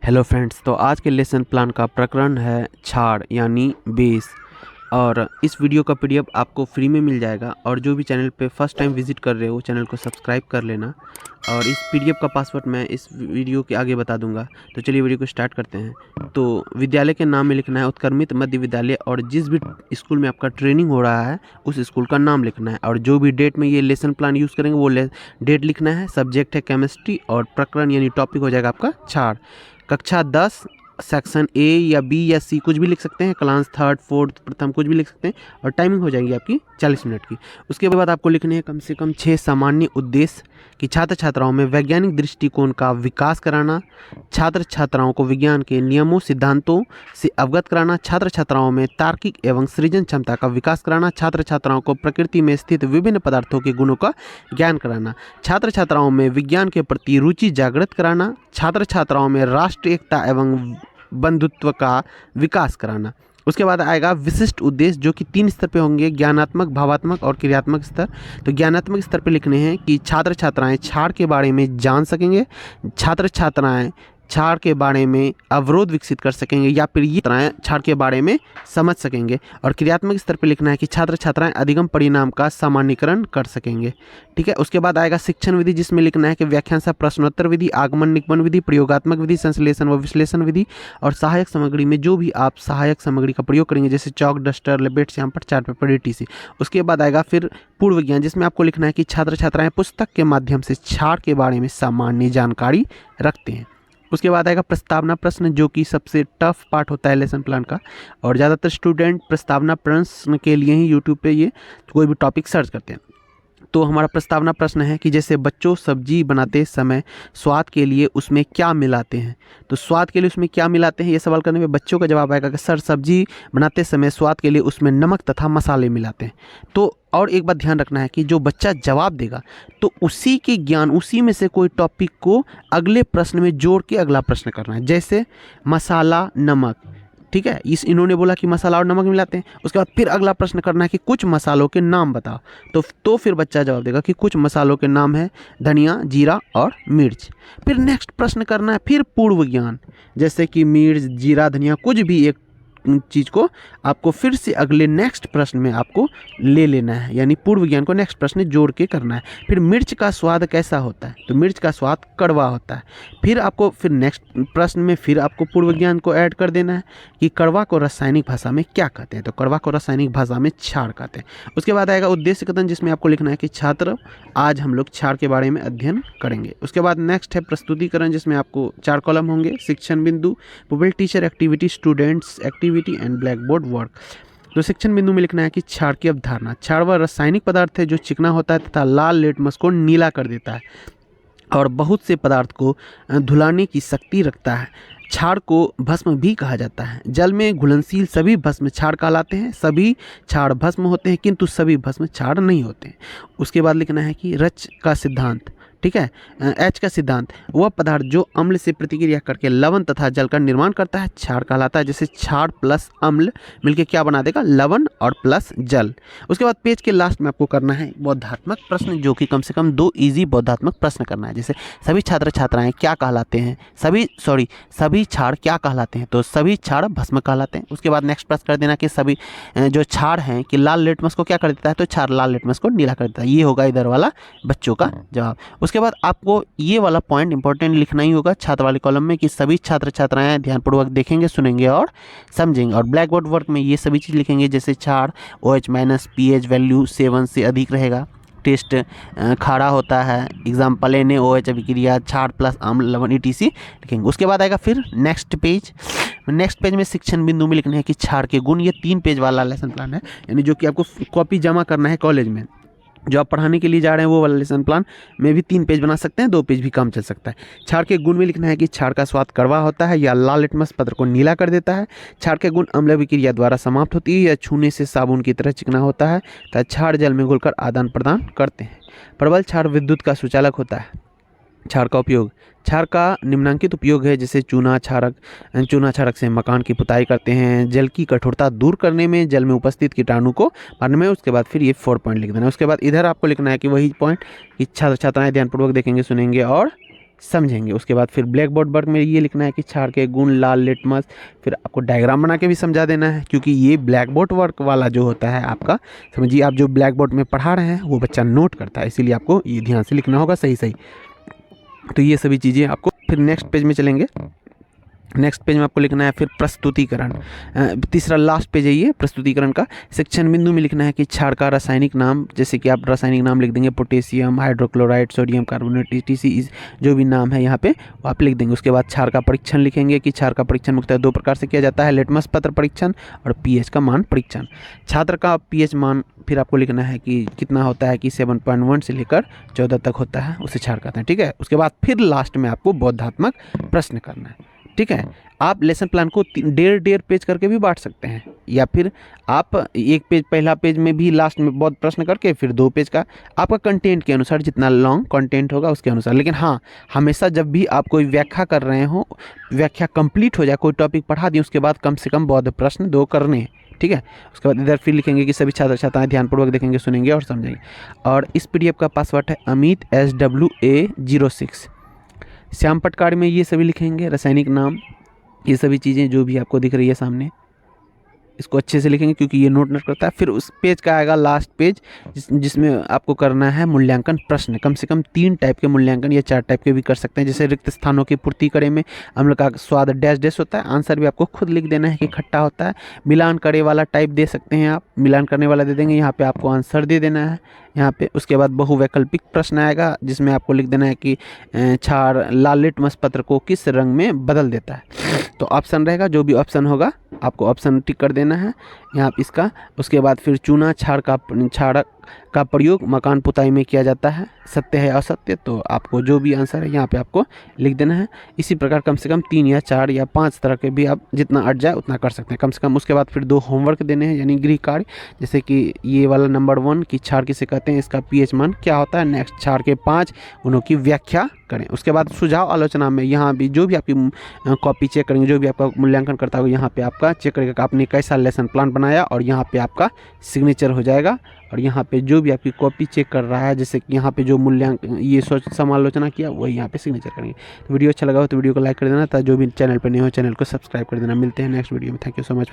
Hello friends, तो आज के लेसन प्लान का प्रकरण है छाड़ यानी बेस। और इस वीडियो का पीडीएफ आपको फ्री में मिल जाएगा। और जो भी चैनल पे फर्स्ट टाइम विजिट कर रहे हो चैनल को सब्सक्राइब कर लेना। और इस पीडीएफ का पासवर्ड मैं इस वीडियो के आगे बता दूंगा। तो चलिए वीडियो को स्टार्ट करते हैं। तो विद्यालय के नाम में लिखना है उत्क्रमित मध्य विद्यालय, और जिस भी स्कूल में आपका ट्रेनिंग हो रहा है उस स्कूल का नाम लिखना है। और जो भी डेट में ये लेसन प्लान यूज़ करेंगे वो डेट लिखना है। सब्जेक्ट है केमिस्ट्री और प्रकरण यानी टॉपिक हो जाएगा आपका छाड़। कक्षा 10 सेक्शन ए या बी या सी कुछ भी लिख सकते हैं। क्लास थर्ड फोर्थ प्रथम कुछ भी लिख सकते हैं। और टाइमिंग हो जाएगी आपकी 40 मिनट की। उसके बाद आपको लिखने हैं कम से कम 6 सामान्य उद्देश्य कि छात्र छात्राओं में वैज्ञानिक दृष्टिकोण का विकास कराना, छात्र छात्राओं को विज्ञान के नियमों सिद्धांतों से अवगत कराना, छात्र छात्राओं में तार्किक एवं सृजन क्षमता का विकास कराना, छात्र छात्राओं को प्रकृति में स्थित विभिन्न पदार्थों के गुणों का ज्ञान कराना, छात्र छात्राओं में विज्ञान के प्रति रुचि जागृत कराना, छात्र छात्राओं में राष्ट्र एकता एवं बंधुत्व का विकास कराना। उसके बाद आएगा विशिष्ट उद्देश्य जो कि 3 स्तर पे होंगे, ज्ञानात्मक, भावात्मक और क्रियात्मक स्तर। तो ज्ञानात्मक स्तर पे लिखने हैं कि छात्र छात्राएं छाड़ के बारे में जान सकेंगे, छात्र छात्राएं छाड़ के बारे में अवरोध विकसित कर सकेंगे या फिर ये छाड़ के बारे में समझ सकेंगे। और क्रियात्मक स्तर पे लिखना है कि छात्र छात्राएं अधिगम परिणाम का सामान्यीकरण कर सकेंगे। ठीक है। उसके बाद आएगा शिक्षण विधि जिसमें लिखना है कि व्याख्यान सह प्रश्नोत्तर विधि, आगमन निगमन विधि, प्रयोगात्मक विधि, संश्लेषण व विश्लेषण विधि। और सहायक सामग्री में जो भी आप सहायक सामग्री का प्रयोग करेंगे जैसे चौक, डस्टर, लेबेट, श्यामपट, चार्ट पेपर, etc। उसके बाद आएगा फिर पूर्व ज्ञान जिसमें आपको लिखना है कि छात्र छात्राएं पुस्तक के माध्यम से छाड़ के बारे में सामान्य जानकारी रखते हैं। उसके बाद आएगा प्रस्तावना प्रश्न जो कि सबसे टफ पार्ट होता है लेसन प्लान का। और ज़्यादातर स्टूडेंट प्रस्तावना प्रश्न के लिए ही यूट्यूब पे ये कोई भी टॉपिक सर्च करते हैं। तो हमारा प्रस्तावना प्रश्न है कि जैसे बच्चों सब्जी बनाते समय स्वाद के लिए उसमें क्या मिलाते हैं। तो स्वाद के लिए उसमें क्या मिलाते हैं ये सवाल करने में बच्चों का जवाब आएगा कि सर सब्जी बनाते समय स्वाद के लिए उसमें नमक तथा मसाले मिलाते हैं। तो और एक बात ध्यान रखना है कि जो बच्चा जवाब देगा तो उसी के ज्ञान उसी में से कोई टॉपिक को अगले प्रश्न में जोड़ के अगला प्रश्न करना है। जैसे मसाला, नमक, ठीक है, इन्होंने बोला कि मसाला और नमक मिलाते हैं। उसके बाद फिर अगला प्रश्न करना है कि कुछ मसालों के नाम बताओ। तो फिर बच्चा जवाब देगा कि कुछ मसालों के नाम है धनिया, जीरा और मिर्च। फिर नेक्स्ट प्रश्न करना है फिर पूर्व ज्ञान जैसे कि मिर्च, जीरा, धनिया कुछ भी एक चीज़ को आपको फिर से अगले नेक्स्ट प्रश्न में आपको ले लेना है, यानी पूर्व ज्ञान को नेक्स्ट प्रश्न में जोड़ के करना है। फिर मिर्च का स्वाद कैसा होता है, तो मिर्च का स्वाद कड़वा होता है। फिर आपको फिर नेक्स्ट प्रश्न में फिर आपको पूर्व ज्ञान को ऐड कर देना है कि कड़वा को रासायनिक भाषा में क्या कहते हैं। तो कड़वा को रासायनिक भाषा में छाड़ कहते हैं। उसके बाद आएगा उद्देश्य कथन जिसमें आपको लिखना है कि छात्र आज हम लोग छाड़ के बारे में अध्ययन करेंगे। उसके बाद नेक्स्ट है प्रस्तुतिकरण जिसमें आपको 4 कॉलम होंगे। शिक्षण बिंदु, pupil teacher activity, students activity and black board work. तो शिक्षण बिंदु में लिखना है कि छाड़ की अवधारणा। छाड़ वह रासायनिक पदार्थ है जो चिकना होता है तथा लाल लिटमस को नीला कर देता है और बहुत से पदार्थ को धुलाने की शक्ति रखता है। छाड़ को भस्म भी कहा जाता है। जल में घुलनशील सभी भस्म छाड़ कहलाते हैं। सभी छाड़ भस्म होते हैं किंतु सभी भस्म छाड़ नहीं होते हैं। उसके बाद लिखना है कि रच का सिद्धांत, ठीक है, एच का सिद्धांत, वह पदार्थ जो अम्ल से प्रतिक्रिया करके लवण तथा जल का निर्माण करता है छाड़ कहलाता है। जैसे छाड़ प्लस अम्ल मिलके क्या बना देगा, लवण और प्लस जल। उसके बाद पेज के लास्ट में आपको करना है बौद्धात्मक प्रश्न जो कि कम से कम 2 इजी बौद्धात्मक प्रश्न करना है। जैसे सभी छात्र छात्राएं क्या कहलाते हैं, सभी छाड़ क्या कहलाते हैं, तो सभी छाड़ भस्म कहलाते हैं। उसके बाद नेक्स्ट प्रश्न कर देना कि सभी जो छाड़ हैं कि लाल लिटमस को क्या कर देता है, तो छाड़ लाल लिटमस को नीला कर देता है। ये होगा इधर वाला बच्चों का जवाब। उसके बाद आपको ये वाला पॉइंट इंपॉर्टेंट लिखना ही होगा छात्र वाले कॉलम में कि सभी छात्र छात्राएं ध्यानपूर्वक देखेंगे, सुनेंगे और समझेंगे। और ब्लैक बोर्ड वर्क में ये सभी चीज़ लिखेंगे जैसे छाड़ OH- pH वैल्यू 7 से अधिक रहेगा, टेस्ट खारा होता है, एग्जाम्पल ने OH अभिक्रिया, छाड़ प्लस अम्ल, लवण, etc लिखेंगे। उसके बाद आएगा फिर नेक्स्ट पेज में शिक्षण बिंदु में लिखना है कि छाड़ के गुण। ये 3 पेज वाला लेसन प्लान है, यानी जो कि आपको कॉपी जमा करना है कॉलेज में जो आप पढ़ाने के लिए जा रहे हैं वो वाला लेसन प्लान में भी 3 पेज बना सकते हैं, 2 पेज भी काम चल सकता है। छाड़ के गुण में लिखना है कि छाड़ का स्वाद कड़वा होता है या लाल लिटमस पत्र को नीला कर देता है। छाड़ के गुण अम्ल अभिक्रिया द्वारा समाप्त होती है या छूने से साबुन की तरह चिकना होता है तथा छाड़ जल में घुलकर आदान प्रदान करते हैं। प्रबल छाड़ विद्युत का सुचालक होता है। छाड़ का उपयोग, छाड़ का निम्नांकित उपयोग है जैसे चूना छाड़क से मकान की पुताई करते हैं, जल की कठोरता दूर करने में, जल में उपस्थित कीटाणु को मारने में। उसके बाद फिर ये 4 पॉइंट लिख देना है। उसके बाद इधर आपको लिखना है कि वही पॉइंट कि छात्र छात्राएं ध्यानपूर्वक देखेंगे, सुनेंगे और समझेंगे। उसके बाद फिर ब्लैक बोर्ड वर्क में ये लिखना है कि क्षार के गुण, लाल लिटमस, फिर आपको डायग्राम बना के भी समझा देना है, क्योंकि ये ब्लैक बोर्ड वर्क वाला जो होता है आपका, समझिए आप जो ब्लैक बोर्ड में पढ़ा रहे हैं वो बच्चा नोट करता है, इसीलिए आपको ये ध्यान से लिखना होगा सही सही। तो ये सभी चीज़ें आपको, फिर नेक्स्ट पेज में चलेंगे। नेक्स्ट पेज में आपको लिखना है फिर प्रस्तुतिकरण, तीसरा लास्ट पेज है ये प्रस्तुतिकरण का। सेक्शन बिंदु में लिखना है कि क्षार का रासायनिक नाम, जैसे कि आप रासायनिक नाम लिख देंगे, potassium, hydrochloride, sodium carbonate, TC, जो भी नाम है यहाँ पे वो आप लिख देंगे। उसके बाद क्षार का परीक्षण लिखेंगे कि क्षार का परीक्षण मुख्यतः 2 प्रकार से किया जाता है, लिटमस पत्र परीक्षण और pH का मान परीक्षण। छात्र का pH मान फिर आपको लिखना है कि कितना होता है कि 7.1 से लेकर 14 तक होता है, उसे क्षार कहते हैं, ठीक है। उसके बाद फिर लास्ट में आपको बोधात्मक प्रश्न करना है, ठीक है। आप लेसन प्लान को 1.5 पेज करके भी बांट सकते हैं, या फिर आप एक पेज, पहला पेज में भी लास्ट में बहुत प्रश्न करके फिर 2 पेज का, आपका कंटेंट के अनुसार, जितना लॉन्ग कंटेंट होगा उसके अनुसार। लेकिन हाँ, हमेशा जब भी आप कोई व्याख्या कर रहे हो, व्याख्या कंप्लीट हो जाए, कोई टॉपिक पढ़ा दिए, उसके बाद कम से कम बौद्ध प्रश्न 2 करने हैं, ठीक है। उसके बाद इधर फिर लिखेंगे कि सभी छात्र छात्राएं ध्यानपूर्वक देखेंगे, सुनेंगे और समझेंगे। और इस PDF का पासवर्ड है अमित SWA06। श्याम पटकारी में ये सभी लिखेंगे, रासायनिक नाम, ये सभी चीज़ें जो भी आपको दिख रही है सामने, इसको अच्छे से लिखेंगे क्योंकि ये नोट करता है। फिर उस पेज का आएगा लास्ट पेज, जिसमें आपको करना है मूल्यांकन प्रश्न। कम से कम 3 टाइप के मूल्यांकन या 4 टाइप के भी कर सकते हैं। जैसे रिक्त स्थानों की पूर्ति करे में अम्ल का स्वाद डैश डैश होता है, आंसर भी आपको खुद लिख देना है कि खट्टा होता है। मिलान करे वाला टाइप दे सकते हैं आप, मिलान करने वाला दे देंगे, यहाँ पे आपको आंसर दे देना है यहाँ पे। उसके बाद बहुवैकल्पिक प्रश्न आएगा, जिसमें आपको लिख देना है कि क्षार लाल लिटमस पत्र को किस रंग में बदल देता है। तो ऑप्शन रहेगा, जो भी ऑप्शन होगा आपको ऑप्शन टिक कर देना है यहाँ इसका। उसके बाद फिर चूना क्षार का प्रयोग मकान पुताई में किया जाता है, सत्य है असत्य, तो आपको जो भी आंसर है यहाँ पे आपको लिख देना है। इसी प्रकार कम से कम 3 या 4 या 5 तरह के भी आप जितना अट जाए उतना कर सकते हैं कम से कम। उसके बाद फिर 2 होमवर्क देने हैं, यानी गृह कार्य, जैसे कि ये वाला नंबर 1 कि क्षार किसे कहते हैं, इसका pH मान क्या होता है। नेक्स्ट क्षार के 5 गुणों की व्याख्या करें। उसके बाद सुझाव आलोचना में यहाँ भी जो भी आपकी कॉपी चेक करेंगे, जो भी आपका मूल्यांकन करता होगा, यहाँ पे आपका चेक करेगा आपने कैसा लेसन प्लान बनाया, और यहाँ पे आपका सिग्नेचर हो जाएगा। और यहाँ पे जो भी आपकी कॉपी चेक कर रहा है, जैसे कि यहाँ पे जो मूल्यांकन ये समालोचना किया, वही यहाँ पे सिग्नेचर करेंगे। तो वीडियो अच्छा लगा हो तो वीडियो को लाइक कर देना, ताकि जो भी चैनल पर नहीं हो चैनल को सब्सक्राइब कर देना। मिलते हैं नेक्स्ट वीडियो में। Thank you so much.